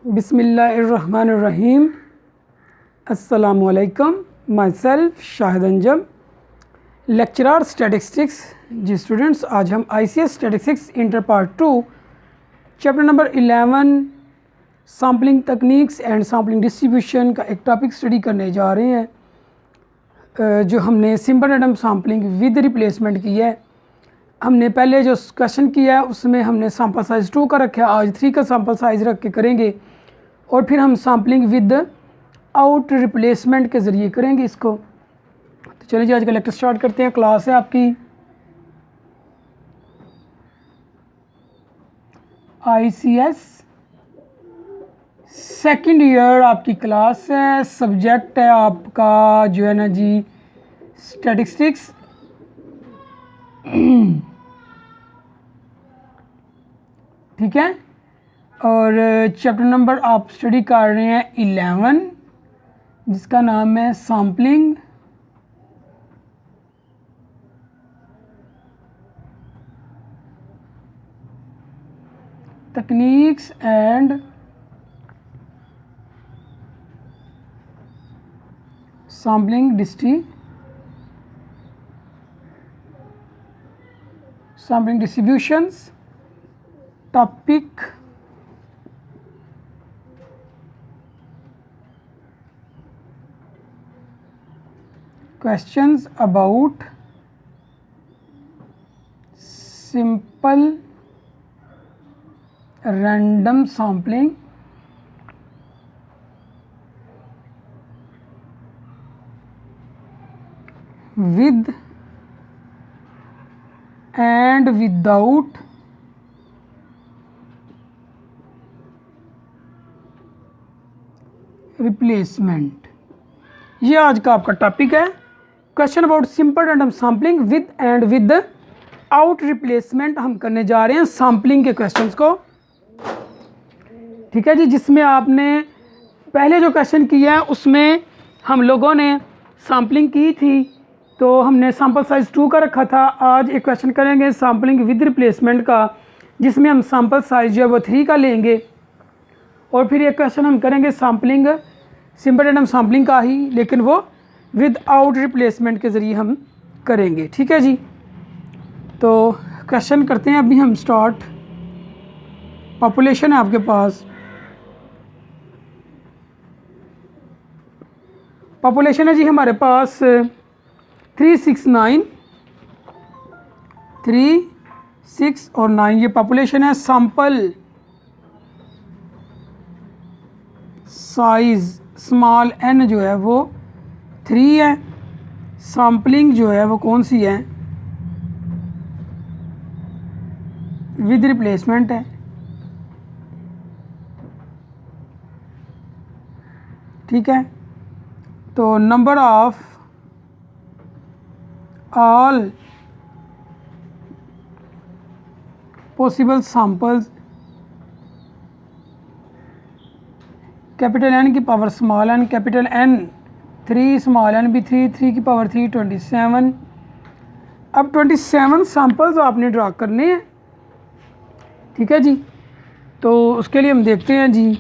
बिस्मिल्लाहिर्रहमानिर्रहीम। अस्सलामुअलैकुम। Myself Shahid Anjum, lecturer statistics. जी स्टूडेंट्स, आज हम ICS statistics inter part 2 chapter number 11 sampling techniques and sampling distribution का एक टॉपिक स्टडी करने जा रहे हैं, जो हमने simple random sampling with replacement की है। हमने पहले जो क्वेश्चन किया है उसमें हमने सैम्पल साइज़ 2 का रखा है, आज 3 का सैम्पल साइज़ रख के करेंगे और फिर हम सैम्पलिंग विद आउट रिप्लेसमेंट के ज़रिए करेंगे इसको। तो चलिए जी आज का लेक्चर स्टार्ट करते हैं। क्लास है आपकी ICS सेकंड ईयर आपकी क्लास है। सब्जेक्ट है आपका जो है ना जी स्टैटिस्टिक्स। ठीक है, और चैप्टर नंबर आप स्टडी कर रहे हैं 11 जिसका नाम है sampling techniques and sampling distributions. Topic questions about simple random sampling with and without replacement. ये आज का आपका टॉपिक है। Question about simple random sampling with and with out replacement हम करने जा रहे हैं सैम्पलिंग के क्वेश्चंस को। ठीक है जी, जिसमें आपने पहले जो क्वेश्चन किया है उसमें हम लोगों ने सैम्पलिंग की थी, तो हमने सैम्पल साइज़ 2 का रखा था। आज एक क्वेश्चन करेंगे सैम्पलिंग विद रिप्लेसमेंट का, जिसमें हम सैम्पल साइज़ जो है वो 3 का लेंगे। और फिर एक क्वेश्चन हम करेंगे सैम्पलिंग सिंपल रैंडम सैम्पलिंग का ही, लेकिन वो विद आउट रिप्लेसमेंट के ज़रिए हम करेंगे। ठीक है जी, तो क्वेश्चन करते हैं अभी हम स्टार्ट। पॉपुलेशन है आपके पास, पॉपुलेशन है जी हमारे पास 369, 3, 6 और 9 ये पॉपुलेशन है। सैंपल साइज़ स्मॉल n जो है वो 3 है। सैम्पलिंग जो है वो कौन सी है, विद रिप्लेसमेंट है। ठीक है, तो number of all possible samples capital N की power small n, capital N 3, small n भी 3, 3 की पावर 3 27। अब 27 सैंपल्स आपने ड्रा करने हैं। ठीक है जी, तो उसके लिए हम देखते हैं जी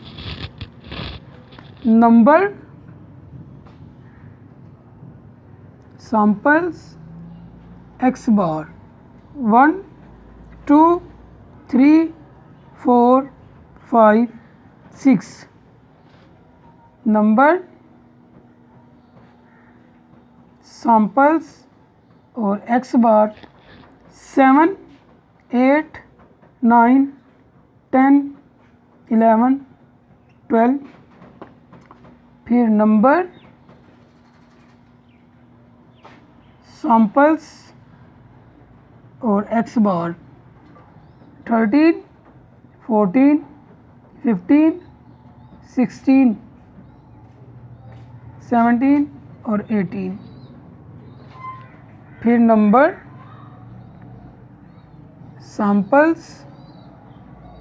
नंबर सैंपल्स x बार 1 2 3 4 5 6, नंबर सैंपल्स और x बार 7 8 9 10 11 12। फिर नंबर सैंपल्स और x बार 13 14 15 16 17 और 18। फिर नंबर सैंपल्स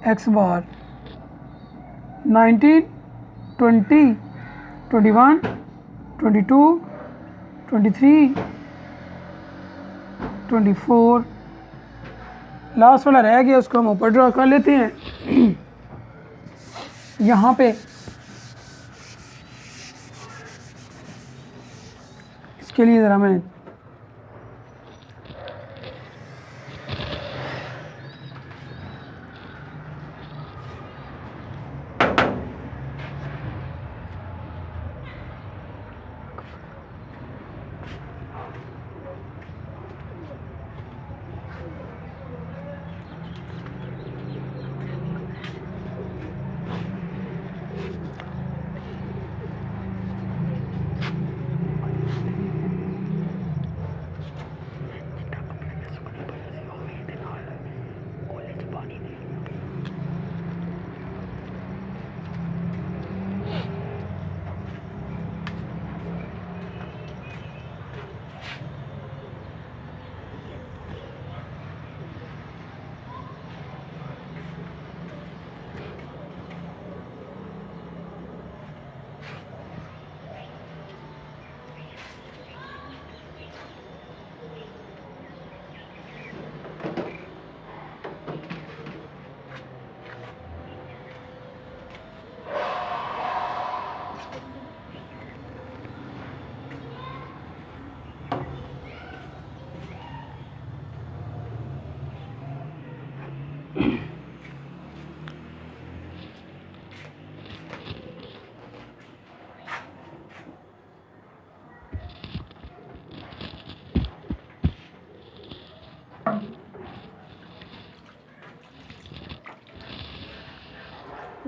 x बार 19 20 21 22 23 24। लास्ट वाला रह गया, उसको हम ऊपर ड्रा कर लेते हैं। यहाँ पे इसके लिए ज़रा मैं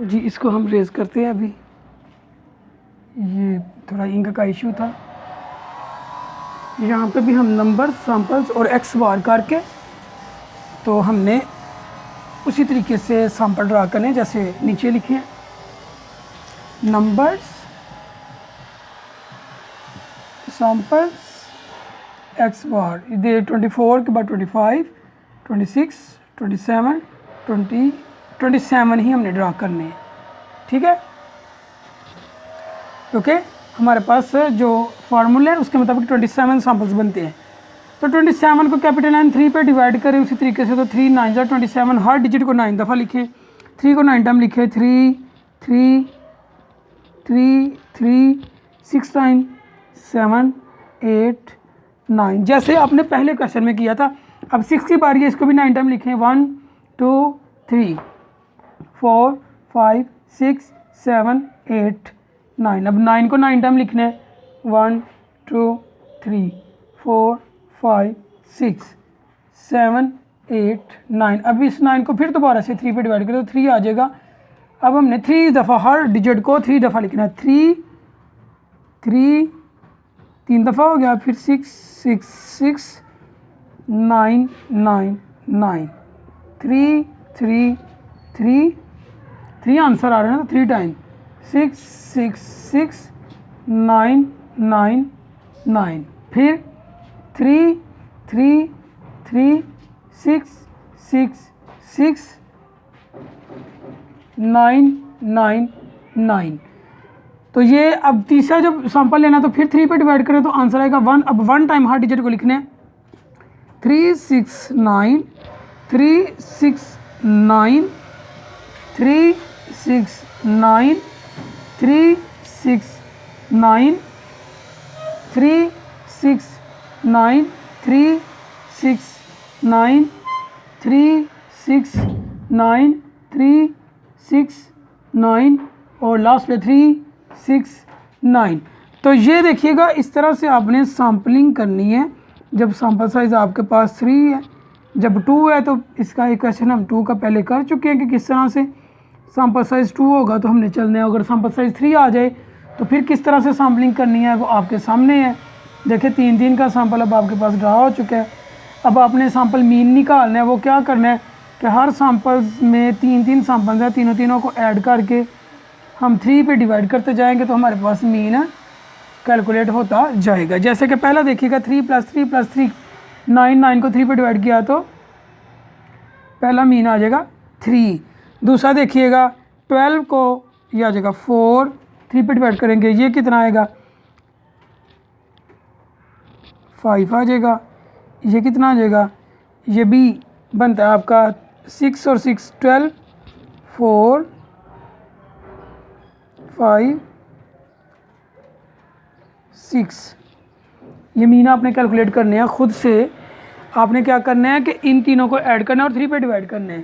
जी इसको हम रेज़ करते हैं। अभी ये थोड़ा इंक का इशू था। यहाँ पे भी हम नंबर, सैम्पल्स और एक्स बार करके तो हमने उसी तरीके से सैम्पल ड्रा करने जैसे नीचे लिखे हैं। नंबर्स, सैम्पल्स, एक्स बार, ये 24 के बाद 25, 26, 27, 27 ही हमने ड्रा करने हैं। ठीक है, ओके हमारे पास जो फार्मूला है उसके मुताबिक 27 सैम्पल्स बनते हैं। तो 27 को कैपिटल N 3 पे डिवाइड करें उसी तरीके से। तो 3 9 27, हर डिजिट को 9 दफ़ा लिखें। 3 को 9 टाइम लिखें, 3 3 3 3 6 टाइम, 7 8 9, जैसे आपने पहले क्वेश्चन में किया था। अब 6 की बारी है, इसको भी 9 टाइम लिखें। 1 2 3 4 5 6 7 8 9। अब 9 को 9 टाइम लिखना है। 1 2 3 4 5 6 7 8 9। अब इस 9 को फिर दोबारा से 3 पे डिवाइड करें तो 3 आ जाएगा। अब हमने 3 दफ़ा हर डिजिट को 3 दफ़ा लिखना है। 3 3 3 दफ़ा हो गया, फिर 6 6 6 9 9 9 3 3 3 3 आंसर आ रहे हैं ना, तो 3 टाइम 6 6 6 9 9 9, फिर 3 3 3 6 6 6 9 9 9। तो ये अब तीसरा जब सैंपल लेना तो फिर 3 पे डिवाइड करें तो आंसर आएगा 1। अब 1 टाइम हर डिजिट को लिखने हैं। 3 6 9 3 6 9 3 6 9 3 6 9 3 6 9 3 6 9 3 6 9 3 6 9 और लास्ट पे 3 6 9। तो ये देखिएगा इस तरह से आपने सैम्पलिंग करनी है। जब सैम्पल साइज़ आपके पास 3 है, जब 2 है तो इसका एक क्वेश्चन हम 2 का पहले कर चुके हैं कि किस तरह से सैम्पल साइज़ 2 होगा तो हमने चलना है। अगर सैम्पल साइज़ 3 आ जाए तो फिर किस तरह से सैम्पलिंग करनी है वो आपके सामने है। देखिए 3 3 का सैम्पल अब आपके पास ड्रा हो चुका है। अब आपने सैम्पल मीन निकालना है। वो क्या करना है कि हर सैम्पल्स में 3 3 सैम्पल्स हैं, तीनों तीनों को ऐड करके हम 3 पे डिवाइड करते जाएंगे तो हमारे पास मीन कैलकुलेट होता जाएगा। जैसे कि पहला देखिएगा 3 + 3 + 3 9 9 को 3 पे डिवाइड किया तो पहला मीन आ जाएगा 3। दूसरा देखिएगा 12 को ये आ जाएगा 4, 3 पे डिवाइड करेंगे ये कितना आएगा 5 आ जाएगा। ये कितना आ जाएगा, ये भी बनता है आपका 6 और 6 12, 4 5 6। ये मीन आपने कैलकुलेट करने हैं खुद से। आपने क्या करना है कि इन तीनों को ऐड करना है और 3 पे डिवाइड करना है।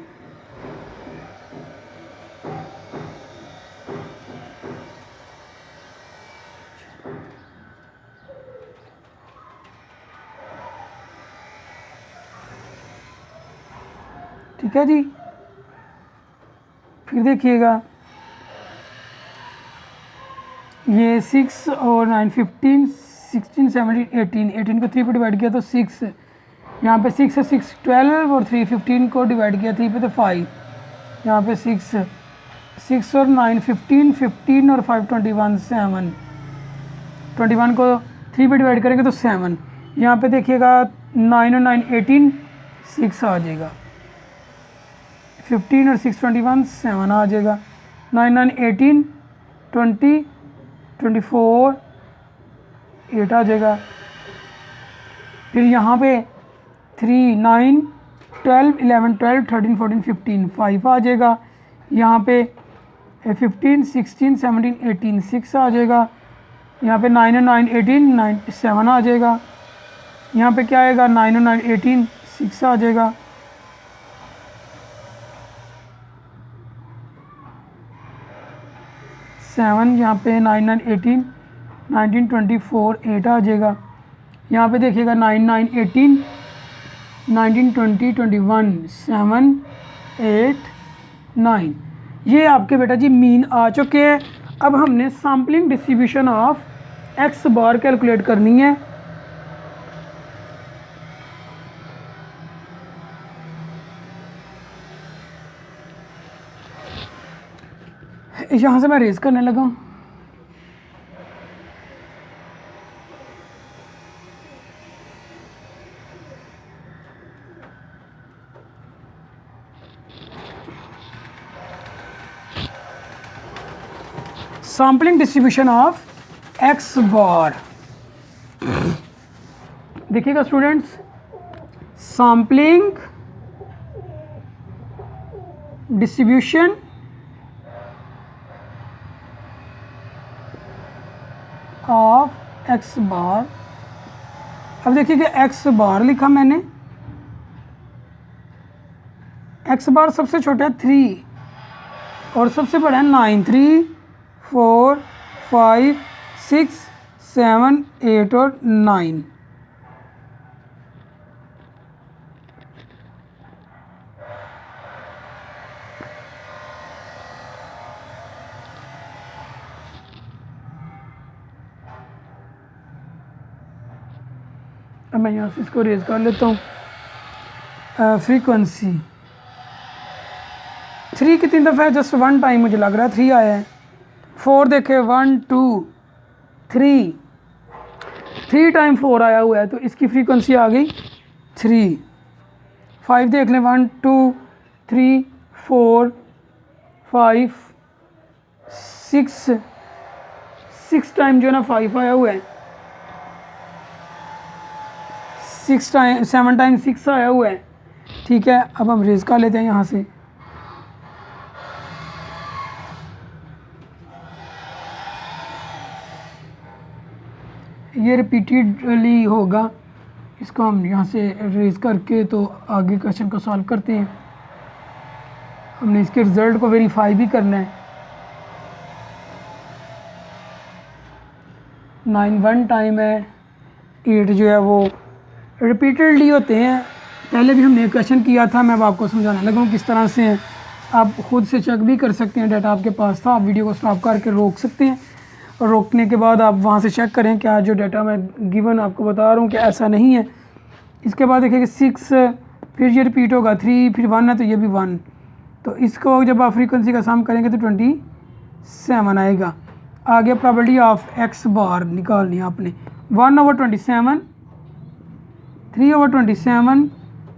ठीक है जी। फिर देखिएगा ये 6 और 9 15 16 17 18 को 3 पे डिवाइड किया तो 6, यहाँ पे 6 है 6 12 और 3 15 को डिवाइड किया 3 पे तो 5, यहाँ पे 6 और 9 15 15 और 5 21 7, 21 को 3 पे डिवाइड करेंगे तो 7। यहाँ पे देखिएगा 9 और 9 18 6 आ जाएगा, 15 और 6 21 7 आ जाएगा, 9 9 18 20 24 8 आ जाएगा। फिर यहाँ पे 3 9 12 11 12 13 14 15 5 आ जाएगा। यहाँ पे 15 16 17 18 6 आ जाएगा। यहाँ पे 9 और 9 18 9 7 आ जाएगा। यहाँ पे क्या आएगा 9 और 9 18 6 आ जाएगा। यहाँ पे 9 9 18 19 24 8 आ जाएगा। यहाँ पे देखिएगा 9 9 18 19 20 21 7 8 9। ये आपके बेटा जी मीन आ चुके हैं। अब हमने sampling distribution of x bar calculate करनी है। यहाँ से मैं रेज करने लगा। Sampling distribution of x bar. देखिएगा students, sampling distribution of x bar. अब देखिए कि एक्स बार लिखा मैंने, एक्स बार सबसे छोटा है 3 और सबसे बड़ा है 9। 3 4 5 6 7 8 और 9। अब मैं यहाँ से इसको रेज कर लेता हूँ। फ्रीक्वेंसी 3 कितनी दफ़ा है? जस्ट 1 टाइम मुझे लग रहा है 3 आया है। 4 देखे 1 2 3 टाइम 4 आया हुआ है तो इसकी फ्रीक्वेंसी आ गई 3। 5 देख लें 1 2 3 4 5 6 टाइम जो है ना 5 आया हुआ है। 7 टाइम 6 आया हुआ है। ठीक है, अब हम रेज कर लेते हैं यहाँ से। ये रिपीटेडली होगा, इसको हम यहाँ से रेज करके तो आगे क्वेश्चन को सॉल्व करते हैं। हमने इसके रिज़ल्ट को वेरीफाई भी करना है। 9 1 टाइम है, 8 जो है वो रिपीटेडली होते हैं। पहले भी हमने क्वेश्चन किया था, मैं अब आपको समझाने लगा हूँ किस तरह से हैं। आप खुद से चेक भी कर सकते हैं, डाटा आपके पास था, आप वीडियो को स्टॉप करके रोक सकते हैं और रोकने के बाद आप वहाँ से चेक करें क्या जो डाटा मैं गिवन आपको बता रहा हूँ कि ऐसा नहीं है। इसके बाद देखिए कि 6, फिर ये रिपीट होगा 3, फिर 1 है तो ये भी 1। तो इसको जब आप फ्रीक्वेंसी का सम करेंगे तो 27 आएगा। आगे प्रोबेबिलिटी ऑफ एक्स बार निकालनी है आपने। 1/27, 3/27,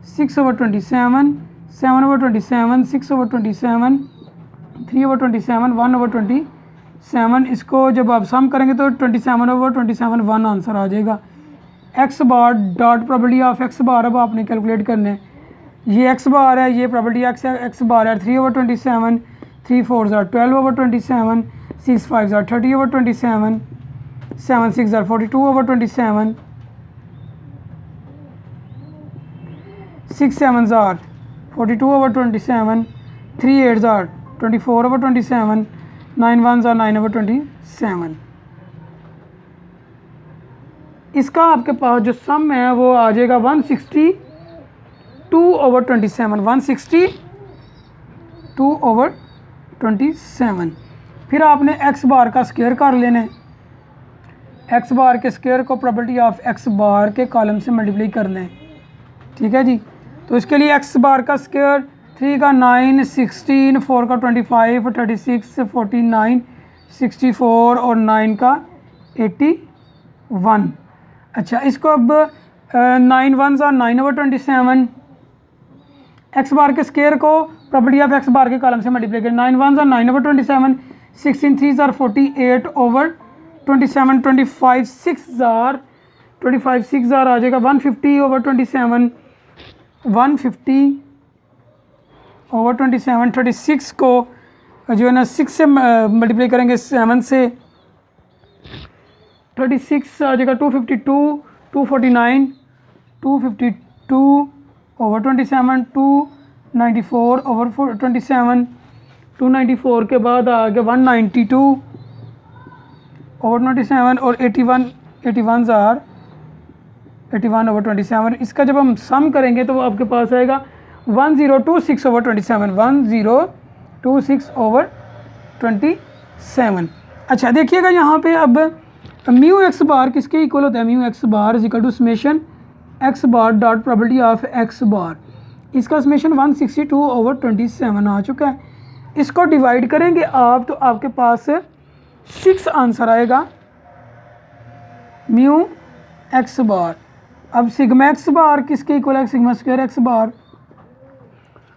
6/27, 7/27, 6/27, 3/27, 1/27। इसको जब आप सम करेंगे तो 27/27 1 आंसर आ जाएगा। X bar dot probability of x bar अब आपने कैलकुलेट करना है। ये एक्स बार है, ये प्रोबेबिलिटी एक्स बार है। 3/27, 3 4 12/27, 6 5 are 30/27, 7 6 are 42/27, 6 7s are 42/27, 3 8s are 24/27, 9 1s are 9/27। इसका आपके पास जो सम है वो आ जाएगा 162/27, 162/27। फिर आपने एक्स बार का स्क्वायर कर लेना है। एक्स बार के स्क्वायर को प्रॉपर्टी ऑफ एक्स बार के कॉलम से मल्टीप्लाई करना है, ठीक है जी। तो इसके लिए एक्स बार का स्क्वायर 3 का 9, 16, 4 का 25, 36, 49, 64 और 9 का 81। अच्छा, इसको अब 9 1s are 9/27। एक्स बार के स्क्वायर को प्रॉपर्टी ऑफ एक्स बार के कॉलम से मल्टीप्लाई करें। 9 1s are 9/27, 16 3s are 48/27, 25 6s are आ जाएगा 150/27, 150/27। 36 को जो है ना 6 से मल्टीप्लाई करेंगे 7 से, 36 आ जाएगा 252, 249, 252/27, 294/27, 294 के बाद आ गया 192/27 और 81s are 81/27। इसका जब हम सम करेंगे तो वो आपके पास आएगा 1026/27, 1026/27। अच्छा, देखिएगा यहाँ पे अब म्यू एक्स बार किसके इक्वल होता है? Mu x bar is equal to summation X bar dot property of x bar. इसका समेशन 162/27 आ चुका है। इसको डिवाइड करेंगे आप तो आपके पास 6 आंसर आएगा म्यू एक्स बार। अब सिग्मा एक्स बार किसके इक्वल है? सिग्मा स्क्वायर एक्स बार।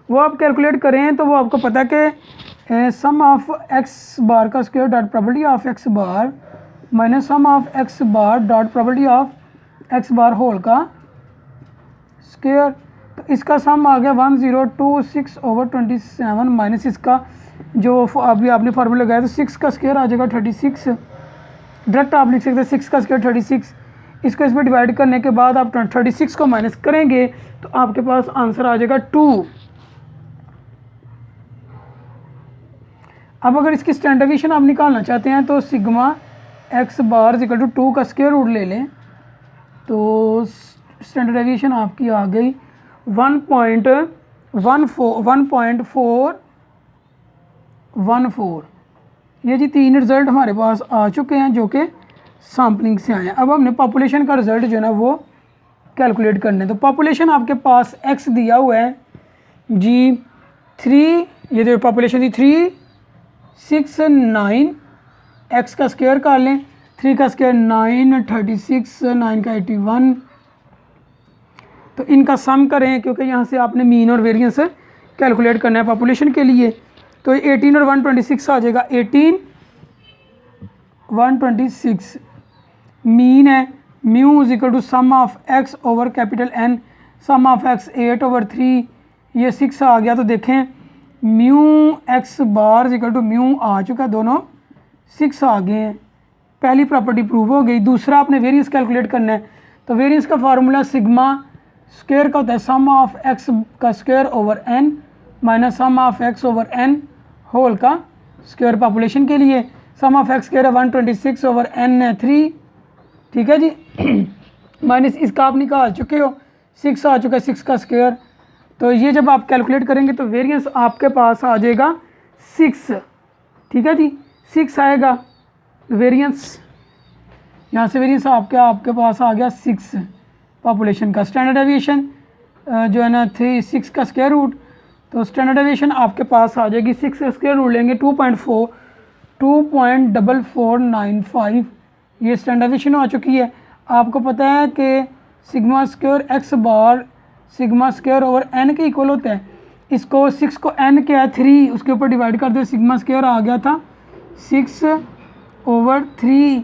वो आप कैलकुलेट करें तो वो आपको पता है कि सम ऑफ एक्स बार का square dot property of x bar minus sum of x bar dot property of x bar whole का स्क्वायर। तो इसका सम आ गया 1026/27 माइनस इसका जो अभी आपने फार्मूला लगाया तो 6 का स्क्वायर आ जाएगा 36। डायरेक्ट आप लिख सकते हैं 6 का स्क्वायर 36। इसको इस पर डिवाइड करने के बाद आप 36 को माइनस करेंगे तो आपके पास आंसर आ जाएगा 2। अब अगर इसकी स्टैंडर्ड डेविएशन आप निकालना चाहते हैं तो sigma x bar equal to 2 का स्क्वायर रूट ले लें तो स्टैंडर्ड डेविएशन आपकी आ गई 1.414। ये जी 3 रिज़ल्ट हमारे पास आ चुके हैं जो कि सैम्पलिंग से आए हैं। अब हमने पॉपुलेशन का रिज़ल्ट जो है ना वो कैलकुलेट करना है। तो पॉपुलेशन आपके पास एक्स दिया हुआ है जी 3, ये जो पॉपुलेशन थी 3 6 9, एक्स का स्क्वायर कर लें 3 का स्क्वायर 9, 36, 9 का 81। तो इनका सम करें क्योंकि यहाँ से आपने मीन और वेरिएंस कैलकुलेट करना है पॉपुलेशन के लिए। तो 18 और 126 आ जाएगा 18 126। मीन है mu is equal to sum of x over capital N, sum of X 8/3, ये 6 आ गया। तो देखें mu x bar equal to mu आ चुका, दोनों 6 आ गए हैं। पहली प्रॉपर्टी प्रूव हो गई। दूसरा आपने वेरिएंस कैलकुलेट करना है। तो वेरिएंस का फार्मूला सिग्मा स्क्वायर का होता है सम ऑफ एक्स का square over n minus sum of x over n whole का स्क्वायर। पॉपुलेशन के लिए सम ऑफ एक्स स्क्वायर है 126/n है 3, ठीक है जी। माइनस इसका आप निकाल चुके हो 6 आ चुका है 6 का स्क्वायर। तो ये जब आप कैलकुलेट करेंगे तो वेरिएंस आपके पास आ जाएगा 6, ठीक है जी। 6 आएगा वेरिएंस, यहाँ से वेरिएंस आपके पास आ गया 6 पॉपुलेशन का। स्टैंडर्ड डेविएशन जो है ना 6 का स्क्वायर रूट, तो स्टैंडर्ड डेविएशन आपके पास आ जाएगी 6 का स्क्वायर रूट लेंगे 2.4495। ये स्टैंडर्ड डेविएशन आ चुकी है। आपको पता है कि सिग्मा स्क्वायर एक्स बार सिग्मा स्क्वायर ओवर एन के इक्वल होता है। इसको 6 को एन क्या है 3 उसके ऊपर डिवाइड कर दे, सिग्मा स्क्वायर आ गया था 6/3।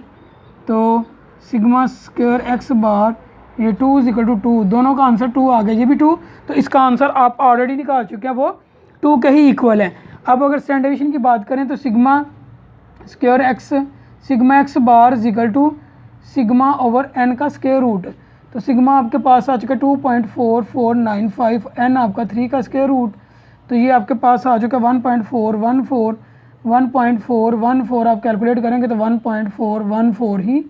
तो सिग्मा स्क्वायर एक्स बार ये 2 इज इक्वल टू 2, दोनों का आंसर 2 आ गया, ये भी 2। तो इसका आंसर आप ऑलरेडी निकाल चुके हैं, वो 2 के ही इक्वल है। अब अगर स्टैंडर्ड डेविएशन की बात करें तो sigma square x sigma x bar equal to sigma over n का स्क्वायर रूट। तो सिग्मा आपके पास आ चुका 2.4495, एन आपका 3 का स्क्वायर रूट, तो ये आपके पास आ चुका 1.414 आप कैलकुलेट करेंगे तो 1.414 ही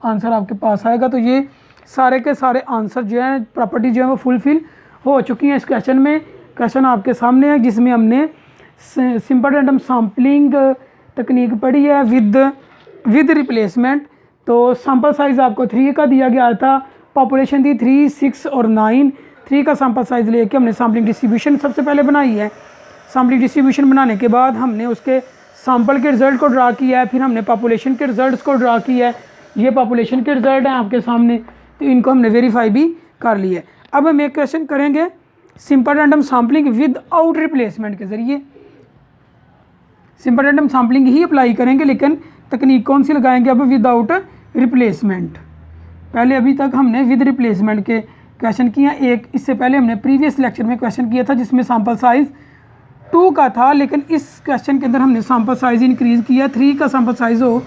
आंसर आपके पास आएगा। तो ये सारे के सारे आंसर जो है प्रॉपर्टी जो है वो फुलफिल हो चुकी हैं इस क्वेश्चन में। क्वेश्चन आपके सामने है जिसमें हमने सिंपल रैंडम सैम्पलिंग तकनीक पढ़ी है विद रिप्लेसमेंट। तो सैम्पल साइज़ आपको 3 का दिया गया था, पॉपुलेशन थी 3, 6 और 9। 3 का सैम्पल साइज़ लेके हमने सैम्पलिंग डिस्ट्रीब्यूशन सबसे पहले बनाई है। सैम्पलिंग डिस्ट्रीब्यूशन बनाने के बाद हमने उसके सैम्पल के रिज़ल्ट को ड्रा किया है, फिर हमने पॉपुलेशन के रिज़ल्ट को ड्रा किया है। ये पॉपुलेशन के रिज़ल्ट हैं आपके सामने, तो इनको हमने वेरीफाई भी कर लिया है। अब हम एक क्वेश्चन करेंगे simple random sampling without replacement के ज़रिए। सिंपल रैंडम सैम्पलिंग ही अप्लाई करेंगे, लेकिन तकनीक कौन सी लगाएंगे अब विदाउट रिप्लेसमेंट। पहले अभी तक हमने विद रिप्लेसमेंट के क्वेश्चन किए हैं। एक इससे पहले हमने प्रीवियस लेक्चर में क्वेश्चन किया था जिसमें सैम्पल साइज़ 2 का था, लेकिन इस क्वेश्चन के अंदर हमने सैम्पल साइज़ इंक्रीज़ किया। 3 का सैम्पल साइज़ हो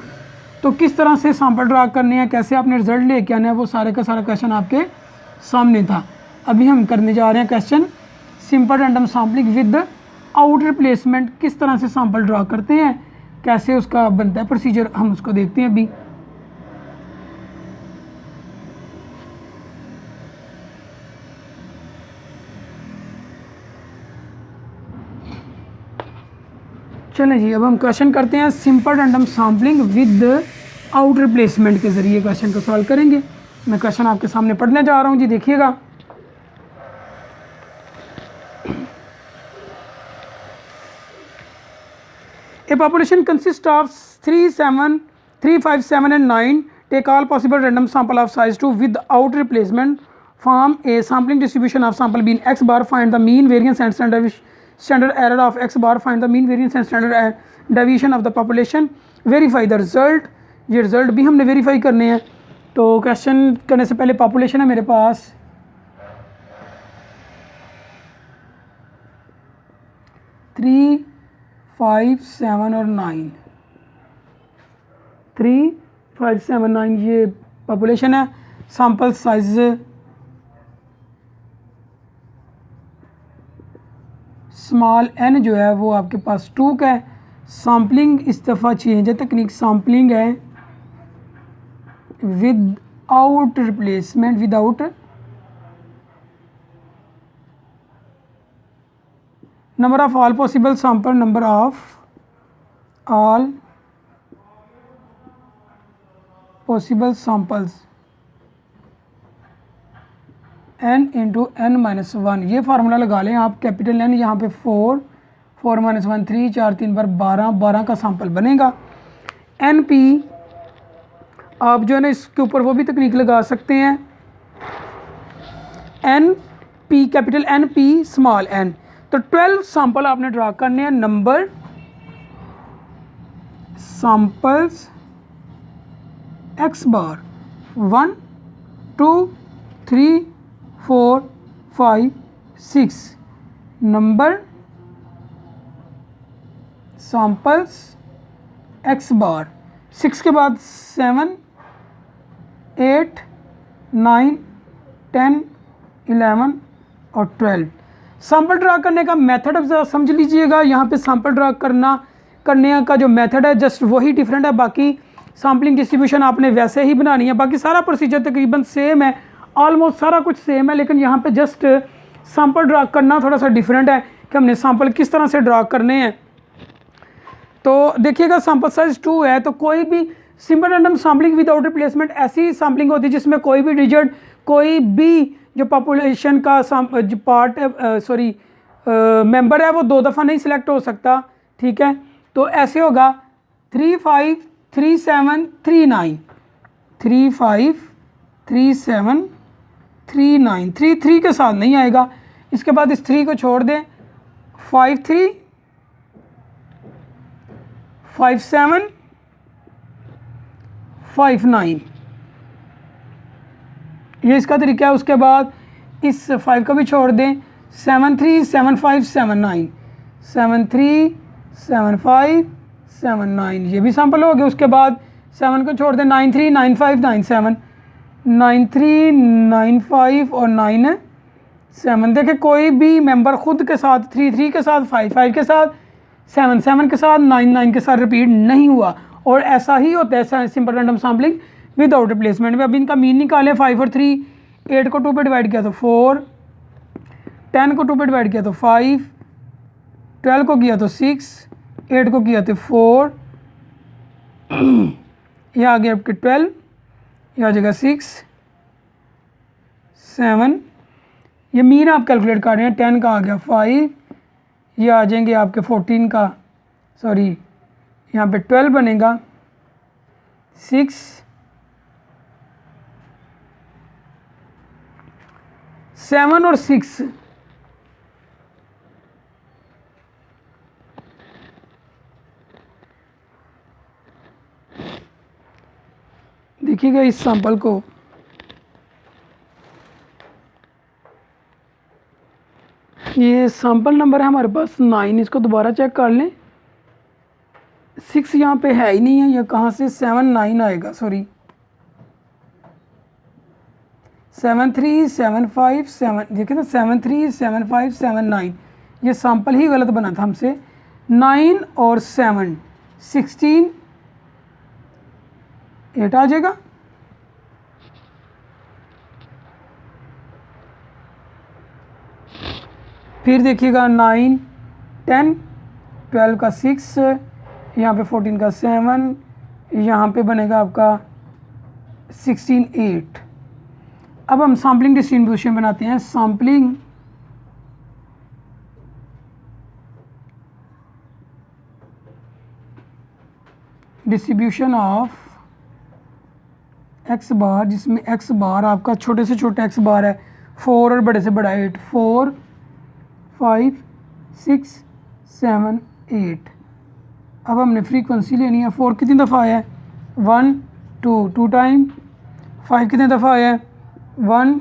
तो किस तरह से सैम्पल ड्रा करने हैं, कैसे आपने रिजल्ट लेके आना है, वो सारे का सारा क्वेश्चन आपके सामने था। अभी हम करने जा रहे हैं question simple random sampling with out replacement. किस तरह से सैम्पल ड्रा करते हैं, कैसे उसका बनता है प्रोसीजर, हम उसको देखते हैं अभी। चलें जी, अब हम क्वेश्चन करते हैं simple random sampling with out replacement के ज़रिए क्वेश्चन को सॉल्व करेंगे। मैं क्वेश्चन आपके सामने पढ़ने जा रहा हूँ जी, देखिएगा। A population consists of 3, 7, 3, 5, 7 and 9. Take all possible random sample of size 2 without replacement. Form a sampling distribution of sample being x bar. Find the mean variance and standard error of x bar. Find the mean variance and standard deviation of the population. Verify the result. ये result भी हमने verify करने हैं। तो question करने से पहले population है मेरे पास 3, 5, 7 और 9। 3, 5, 7, 9 ये पॉपुलेशन है। सैम्पल साइज स्मॉल n जो है वो आपके पास 2 का है। सैम्पलिंग इस दफ़ा चेंज है, तकनीक सैम्पलिंग है without replacement, without number of all possible sample, number of all possible samples n into n minus 1। ये फार्मूला लगा लें आप, कैपिटल N यहाँ पे 4, 4 minus 1 3, 4 3 बार 12, 12 का सैम्पल बनेगा। NP आप जो है ना इसके ऊपर वो भी तकनीक लगा सकते हैं, NP capital NP small n। तो 12 सैंपल आपने ड्रा करने हैं। नंबर सैंपल्स x बार 1, 2, 3, 4, 5, 6। नंबर सैंपल्स x बार 6 के बाद 7, 8, 9, 10, 11 और 12। सैम्पल ड्रा करने का मेथड अब ज़रा समझ लीजिएगा। यहाँ पे सैम्पल ड्रा करने का जो मेथड है जस्ट वही डिफरेंट है। बाकी सैम्पलिंग डिस्ट्रीब्यूशन आपने वैसे ही बनानी है, बाकी सारा प्रोसीजर तकरीबन सेम है, ऑलमोस्ट सारा कुछ सेम है, लेकिन यहाँ पे जस्ट सैम्पल ड्रा करना थोड़ा सा डिफरेंट है कि हमने सैम्पल किस तरह से ड्रा करने हैं। तो देखिएगा सैम्पल साइज 2 है, तो कोई भी simple random sampling without replacement ऐसी सैम्पलिंग होती है जिसमें कोई भी डिजिट, कोई भी जो पॉपुलेशन का जो पार्ट मेंबर है वो 2 दफ़ा नहीं सिलेक्ट हो सकता, ठीक है। तो ऐसे होगा 3, 5, 3, 7, 3, 9, 3, 5, 3, 7, 3, 9, 3, 3 के साथ नहीं आएगा। इसके बाद इस 3 को छोड़ दें, 5, 3, 5, 7, 5, 9, ये इसका तरीका है। उसके बाद इस 5 को भी छोड़ दें, 7, 3, 7, 5, 7, 9, 7, 3, 7, 5, 7 9, ये भी सैम्पल हो गया। उसके बाद 7 को छोड़ दें, 9 3 9 5 9 7, 9 3 9 5 और 9 7। देखें कोई भी मेंबर खुद के साथ 3 3 के साथ, 5 5 के साथ, 7 7 के साथ, 9 9 के साथ रिपीट नहीं हुआ। और ऐसा ही होता है simple random sampling without replacement में। अब इनका मीन निकालें, 5 और 3, 8 को 2 पे डिवाइड किया तो 4, 10 को 2 पे डिवाइड किया तो 5, 12 को किया तो 6, 8 को किया तो 4, ये आ गया आपके 12, ये आ जाएगा 6 7, ये मीन आप कैलकुलेट कर रहे हैं। 10 का आ गया 5, ये आ जाएंगे आपके 14 का, सॉरी यहाँ पे 12 बनेगा 6 7 और 6, देखिएगा इस सैंपल को, ये सैंपल नंबर है हमारे पास 9, इसको दोबारा चेक कर लें। 6 यहाँ पे है ही नहीं है, ये कहाँ से 7 9 आएगा, सॉरी 7 3 7 5 7, देखिए ना 7 3 7 5 7 9, ये सैंपल ही गलत बना था हमसे। 9 और 7 16 8 आ जाएगा। फिर देखिएगा 9 10, 12 का 6, यहाँ पे 14 का 7, यहाँ पे बनेगा आपका 16 8। अब हम सैम्पलिंग डिस्ट्रीब्यूशन बनाते हैं। सैम्पलिंग डिस्ट्रीब्यूशन ऑफ एक्स बार, जिसमें एक्स बार आपका छोटे से छोटा एक्स बार है 4 और बड़े से बड़ा 8, 4 5 6 7 8। अब हमने फ्रीक्वेंसी लेनी है। 4 कितनी दफ़ा आया है, 1 2 2 टाइम। 5 कितने दफ़ा आया है, 1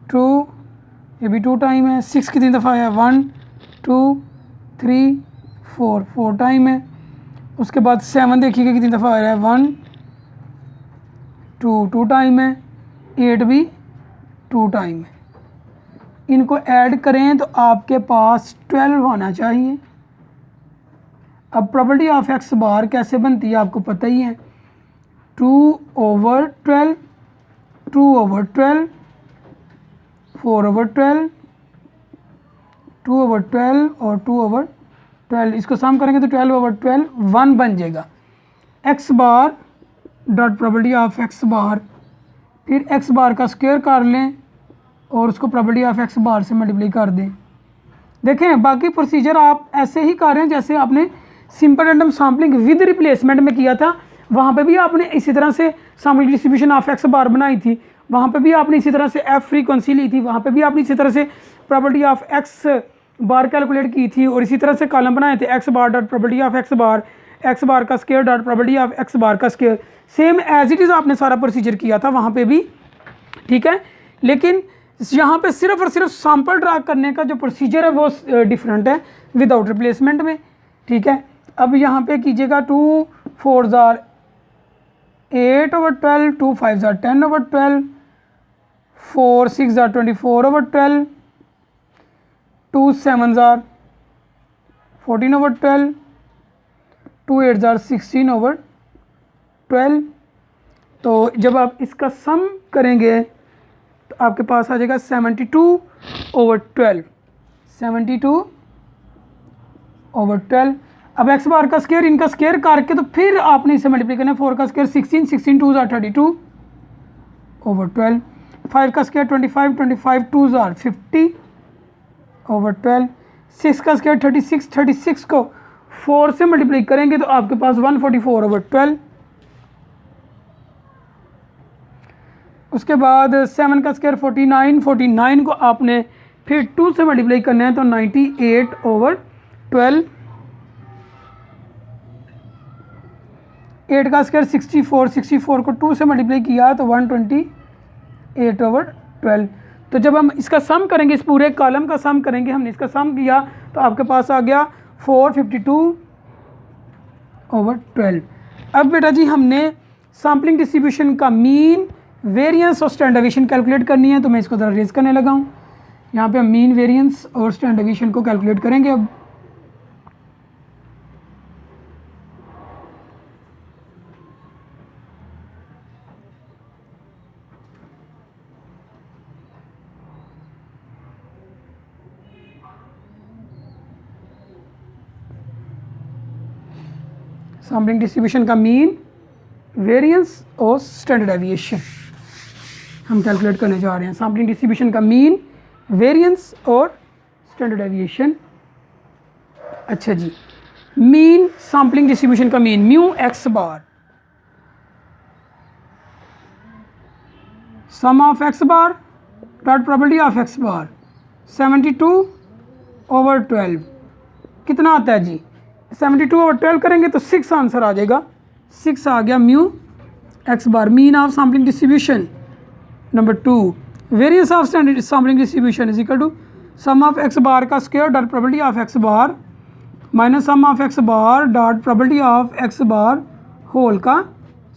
2, ये भी 2 टाइम है। 6 कितनी दफ़ा आया है, 1 2 3 4, 4 टाइम है। उसके बाद 7 देखिएगा कितनी दफ़ा आ रहा है, 1 2 2 टाइम है। 8 भी 2 टाइम है। इनको ऐड करें तो आपके पास 12 होना चाहिए। अब प्रॉपर्टी ऑफ एक्स बार कैसे बनती है आपको पता ही है, 2/12, 2/12, 4/12, 2/12 और 2/12, इसको सम करेंगे तो 12/12 1 बन जाएगा। X bar dot property of x bar, फिर एक्स बार का स्क्वायर कर लें और उसको प्रॉपर्टी ऑफ एक्स बार से मल्टीप्लाई कर दें। देखें बाकी प्रोसीजर आप ऐसे ही कर रहे हैं जैसे आपने simple random sampling with replacement में किया था। वहाँ पे भी आपने इसी तरह से सैम्पल डिस्ट्रीब्यूशन ऑफ एक्स बार बनाई थी, वहाँ पे भी आपने इसी तरह से एफ फ्रीक्वेंसी ली थी, वहाँ पे भी आपने इसी तरह से property of x bar calculate की थी और इसी तरह से कॉलम बनाए थे, X bar dot property of x bar का square dot property of x bar का square. Same as it is आपने सारा प्रोसीजर किया था वहाँ पे भी, ठीक है। लेकिन यहाँ पे सिर्फ और सिर्फ सैंपल ड्रा करने का जो प्रोसीजर है वो डिफरेंट है विदाउट रिप्लेसमेंट में, ठीक है। अब यहाँ पे कीजिएगा 2 4 8/12, 2 5 10/12, 4 6 24/12, 2 7 14/12, 2 8 16/12। तो जब आप इसका सम करेंगे तो आपके पास आ जाएगा 72/12, 72/12। अब एक्स बार का स्क्वायर, इनका स्क्वायर करके तो फिर आपने इसे मल्टीप्लाई करना है। 4 का स्क्वायर 16, 16 2 32/12, 5 का स्क्वायर 25, 25 2 50/12, 6 का स्क्वायर 36, 36 को 4 से मल्टीप्लाई करेंगे तो आपके पास 144/12। उसके बाद 7 का स्क्वायर 49, 49 को आपने फिर 2 से मल्टीप्लाई करना है तो 98/12। 8 का स्क्वायर 64, 64 को 2 से मल्टीप्लाई किया तो 128/12। तो जब हम इसका सम करेंगे, इस पूरे कॉलम का सम करेंगे, हमने इसका सम किया तो आपके पास आ गया 452 ओवर 12। अब बेटा जी हमने सैम्पलिंग डिस्ट्रीब्यूशन का मीन, वेरिएंस और स्टैंडर्ड डेविएशन कैलकुलेट करनी है, तो मैं इसको ज़रा रेज करने लगा हूँ। यहाँ पे हम मीन, वेरिएंस और स्टैंडर्ड डेविएशन को कैलकुलेट करेंगे। अब सैम्पलिंग डिस्ट्रीब्यूशन का मीन, वेरिएंस और स्टैंडर्ड डेविएशन हम कैलकुलेट करने जा रहे हैं। सैम्पलिंग डिस्ट्रीब्यूशन का मीन, वेरिएंस और स्टैंडर्ड डेविएशन। अच्छा जी, मीन सैम्पलिंग डिस्ट्रीब्यूशन का mean mu x bar, sum of x bar dot probability of x bar 72/12 कितना आता है जी? 72/12 करेंगे तो 6 आंसर आ जाएगा। 6 आ गया mu x bar, mean of sampling distribution. Number 2, variance of standard sampling distribution is equal to sum of x bar का square dot probability of x bar minus sum of x bar dot probability of x bar whole का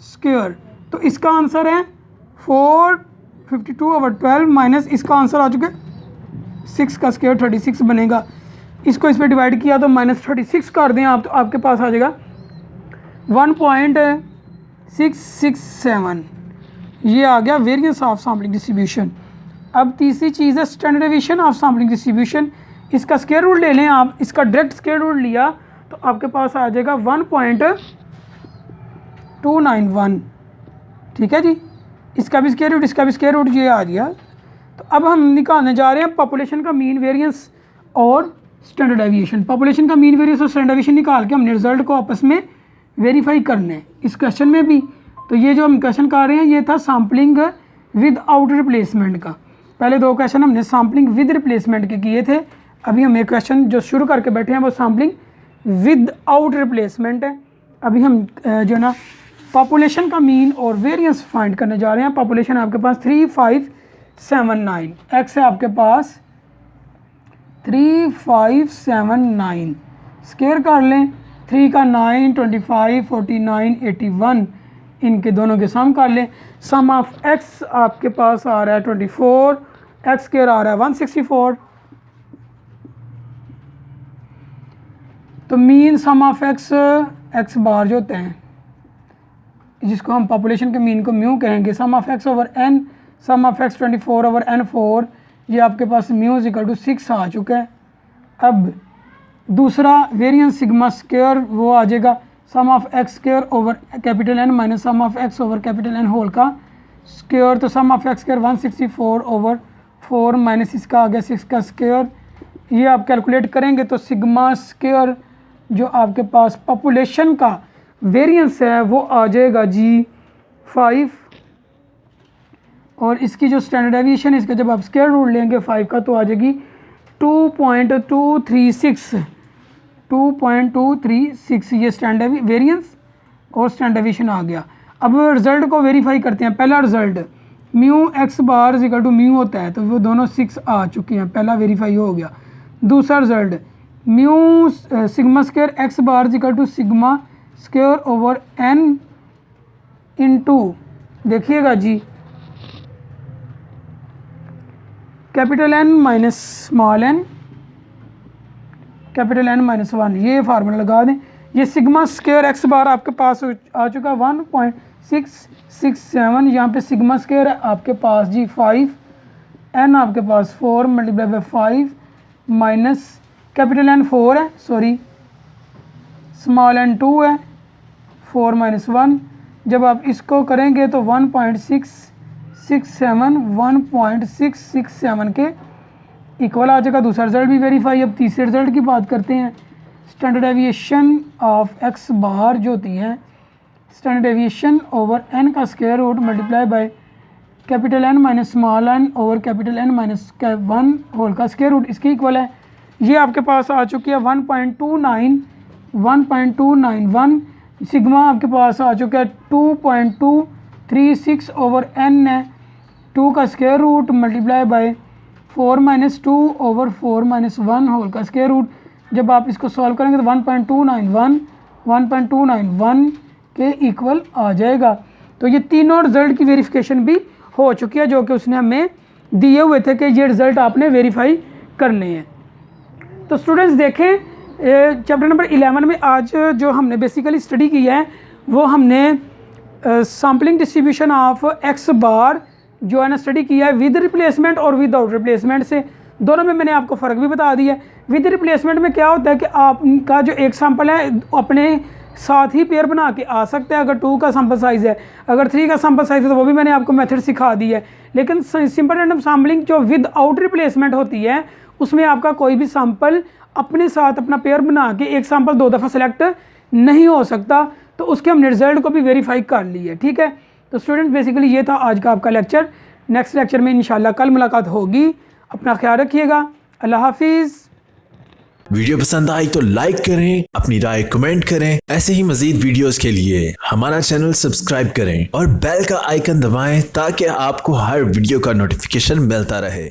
square. तो इसका answer है 452/12 minus इसका answer आ चुका है 6 का square 36 बनेगा। इसको इस पर डिवाइड किया तो -36 कर दें आप, तो आपके पास आ जाएगा 1.667। ये आ गया वेरिएंस ऑफ सैम्पलिंग डिस्ट्रीब्यूशन। अब तीसरी चीज़ है standard deviation of sampling distribution. इसका स्क्वायर रूट ले लें आप, इसका डायरेक्ट स्क्वायर रूट लिया तो आपके पास आ जाएगा 1.291। ठीक है जी, इसका भी स्क्वायर रूट, इसका भी स्क्वायर रूट, ये आ गया। तो अब हम निकालने जा रहे हैं पॉपुलेशन का मीन, वेरिएंस और स्टैंडर्ड डेविएशन। पॉपुलेशन का मीन, वेरिएंस और स्टैंडर्ड डेविएशन निकाल के हमने रिजल्ट को आपस में वेरीफाई करने हैं इस क्वेश्चन में भी। तो ये जो हम क्वेश्चन कर रहे हैं ये था सैम्पलिंग विद आउट रिप्लेसमेंट का। पहले 2 क्वेश्चन हमने सैम्पलिंग विद रिप्लेसमेंट के किए थे, अभी हम एक क्वेश्चन जो शुरू करके बैठे हैं वो सैम्पलिंग विद आउट रिप्लेसमेंट है। अभी हम जो है ना पॉपुलेशन का मीन और वेरिएंस फाइंड करने जा रहे हैं। पॉपुलेशन आपके पास 3579, एक्स है आपके पास 3579, स्क्वायर कर लें 3 का 9, 25, 49, 81, इनके दोनों के सम कर लें। सम ऑफ एक्स आपके पास आ रहा है 24, एक्स स्क्वायर आ रहा है 164। तो mean sum of X, X bar जो होते हैं जिसको हम पॉपुलेशन के मीन को म्यू कहेंगे, sum of x over N, sum of X 24/n4, ये आपके पास म्यू इज इक्वल टू 6 आ चुका है। अब दूसरा वेरिएंस सिग्मा स्क्वायर वो आ जाएगा sum of X square over capital N minus sum of x over capital N whole का स्क्वायर। तो sum of X square 164/4 minus इसका आ गया 6 का स्क्वायर। ये आप कैलकुलेट करेंगे तो सिग्मा स्क्वायर जो आपके पास पॉपुलेशन का वेरिएंस है वो आ जाएगा जी 5, और इसकी जो स्टैंडर्ड डेविएशन है इसका जब आप स्क्वायर रूट लेंगे 5 का तो आ जाएगी 2.236। ये स्टैंडर्ड वेरिएंस और स्टैंडर्ड डेविएशन आ गया। अब रिजल्ट को वेरीफाई करते हैं। पहला result mu x bar is equal to mu होता है, तो वो दोनों 6 आ चुके हैं, पहला वेरीफाई हो गया। दूसरा result mu sigma square X bar is equal to sigma square over N into, देखिएगा जी, capital N minus small N, capital N minus 1, ये फार्मूला लगा दें। ये सिग्मा स्क्वायर एक्स बार आपके पास आ चुका 1.667। यहाँ पे सिग्मा स्क्वायर है आपके पास जी 5, एन आपके पास 4 मल्टीप्लाई बाई 5 माइनस कैपिटल एन 4 है, सॉरी स्मॉल एन 2 है, 4 माइनस 1। जब आप इसको करेंगे तो 1.667 के इक्वल आ जाएगा। दूसरा रिजल्ट भी वेरीफाई। अब तीसरे रिजल्ट की बात करते हैं। Standard deviation of x bar जो होती है स्टैंडर्ड डेविएशन ओवर एन का square root multiply by capital N minus small n over capital N minus 1 whole का स्क्वायर रूट, इसके इक्वल है। ये आपके पास आ चुकी है 1.291। सिग्मा आपके पास आ चुका है 2.236 ओवर एन है, 2 का square root multiply by 4 minus 2 over 4 minus 1 whole का स्क्वायर रूट। जब आप इसको सॉल्व करेंगे तो 1.291 1.291 के इक्वल आ जाएगा। तो ये तीनों रिज़ल्ट की वेरिफिकेशन भी हो चुकी है जो कि उसने हमें दिए हुए थे कि ये रिज़ल्ट आपने वेरीफाई करने हैं। तो स्टूडेंट्स देखें चैप्टर नंबर 11 में आज जो हमने बेसिकली स्टडी की है वो हमने sampling distribution of x bar जो है ना स्टडी किया है विद रिप्लेसमेंट और विदाउट रिप्लेसमेंट से। दोनों में मैंने आपको फ़र्क भी बता दिया है। विद रिप्लेसमेंट में क्या होता है कि आपका जो एक सैम्पल है अपने साथ ही पेयर बना के आ सकता है अगर 2 का सैम्पल साइज़ है, अगर 3 का सैम्पल साइज़ है तो वो भी मैंने आपको मेथड सिखा दी है। लेकिन सिंपल रैंडम सैम्पलिंग जो विदाउट रिप्लेसमेंट होती है उसमें आपका कोई भी सैम्पल अपने साथ अपना पेयर बना के एक सैम्पल 2 दफ़ा सेलेक्ट नहीं हो सकता। तो उसके हमने रिज़ल्ट को भी वेरीफाई कर लिया, ठीक है। तो स्टूडेंट बेसिकली ये था आज का आपका लेक्चर। नेक्स्ट लेक्चर में इंशाल्लाह कल मुलाकात होगी। अपना ख्याल रखिएगा। अल्लाह हाफिज़। वीडियो पसंद आई तो लाइक करें, अपनी राय कमेंट करें। ऐसे ही मजीद वीडियोस के लिए हमारा चैनल सब्सक्राइब करें और बेल का आइकन दबाएं ताकि आपको हर वीडियो का नोटिफिकेशन मिलता रहे।